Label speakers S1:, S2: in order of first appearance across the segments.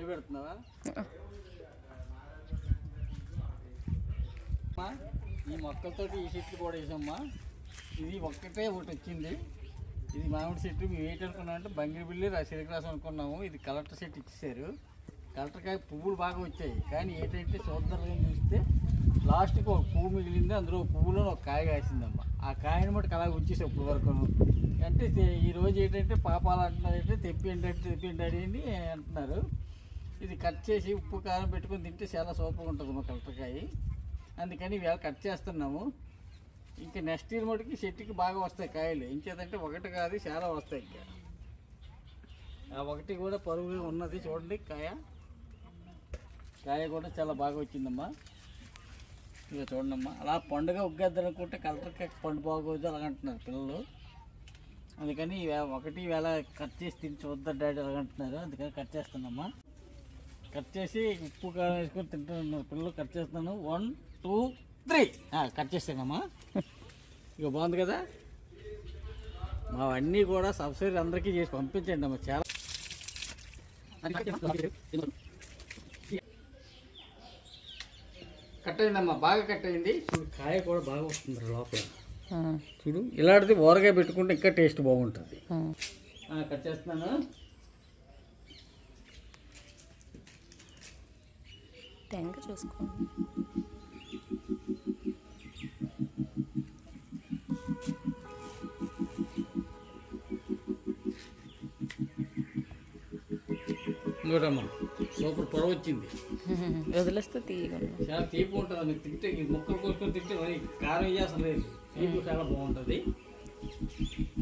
S1: పెడుతున్నావా? ఈ మొక్కలతో ఈ చెట్లు కూడా వేసామ్మా. ఇది ఒక్కటే ఒకటి వచ్చింది. ఇది మామిడి చెట్టు. మేము ఏంటనుకున్నామంటే బంగిరిబిల్లి సిరిగ్రాసం అనుకున్నాము. ఇది కలెక్టర్ చెట్టు ఇచ్చేసారు. కలెక్టర్కాయ పువ్వులు బాగా వచ్చాయి. కానీ ఏంటంటే చూద్దాం చూస్తే లాస్ట్కి ఒక పువ్వు మిగిలింది. అందులో పువ్వులో ఒక కాయ కాసిందమ్మా. ఆ కాయని మటుకు అలా ఉంచేసి ఇప్పుడు వరకు అంటే ఈరోజు ఏంటంటే పాపాలు అంటున్నారంటే తెప్పిండి అని అంటున్నారు. ఇది కట్ చేసి ఉప్పు కారం పెట్టుకొని తింటే చాలా సూపర్గా ఉంటుంది మా కలెక్టర్కాయ. అందుకని ఇవాళ కట్ చేస్తున్నాము. ఇంకా నెక్స్ట్ ఇయర్ మటుకి చెట్టుకి బాగా వస్తాయి కాయలు. ఇంకేదంటే ఒకటి కాదు చాలా వస్తాయి. ఇంకా ఆ ఒకటి కూడా పరువుగా ఉన్నది చూడండి. కాయ కూడా చాలా బాగా వచ్చిందమ్మా. ఇక చూడండమ్మా. అలా పండుగ ఉగ్గేద్దనుకుంటే కలెక్టర్కాయ పండు బాగోదు అలాగంటున్నారు పిల్లలు. అందుకని ఒకటి వేళ కట్ చేసి తిని చూద్దాం డాడీ అలాగంటున్నారు. అందుకని కట్ చేస్తున్నామ్మా. కట్ చేసి ఉప్పు కారం వేసుకొని తింటున్నారు పిల్లలు. కట్ చేస్తున్నాను. 1 2 3 కట్ చేస్తానమ్మా. ఇక బాగుంది కదా. మావన్నీ కూడా సబ్సిడీ అందరికీ చేసి పంపించండి అమ్మా. చాలా కట్ అయిందమ్మా. బాగా కట్ అయింది. చూడు కాయ కూడా బాగా వస్తుంది లోపల. చూడు ఇలాంటిది ఊరగాయ పెట్టుకుంటే ఇంకా టేస్ట్ బాగుంటుంది. కట్ చేస్తున్నాను.
S2: చూసుకోండి.
S1: ఇంకోటమ్మా సూపర్ పొడవ వచ్చింది.
S2: వదిలేస్తే తీయగా
S1: చాలా తీపి ఉంటుంది. మీకు తింటే ఈ ముక్కలు కోసుకొని తింటే మరి కారం వేయాల్సిన లేదు. తీపి చాలా బాగుంటుంది.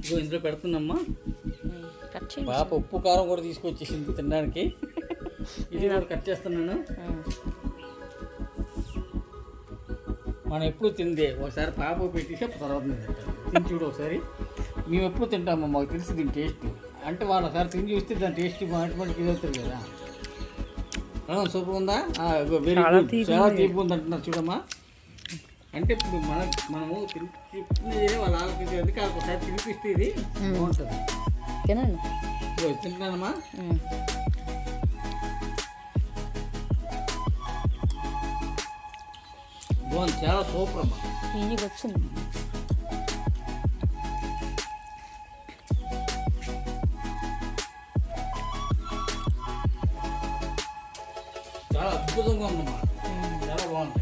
S1: ఇగో ఇందులో పెడుతున్నామ్మా. పాప ఉప్పు కారం కూడా తీసుకొచ్చేసింది తినడానికి. ఇది కూడా కట్ చేస్తున్నాను. మనం ఎప్పుడు తిందే ఒకసారి పాప పెట్టేసి తర్వాత తిని చూడు ఒకసారి. మేము ఎప్పుడు తింటామో మాకు తెలిసి దీని టేస్ట్. అంటే వాళ్ళు ఒకసారి తిని చూస్తే దాని టేస్ట్ మాటిమాటికి ఇది అవుతుంది కదా. సూపర్ ఉందా? Very good. చాలా తీపి ఉంది అంటున్నారు చూడమ్మా. అంటే ఇప్పుడు మనము తింటున్నది వాళ్ళు ఆలోచించేది కాదు. ఒకసారి తినిపిస్తే ఇది బాగుంటుంది. తింటున్నానమ్మా. బాగుంది. చాలా సూపర్ అమ్మా.
S2: వచ్చింది.
S1: చాలా అద్భుతంగా ఉందమ్మా. చాలా బాగుంది.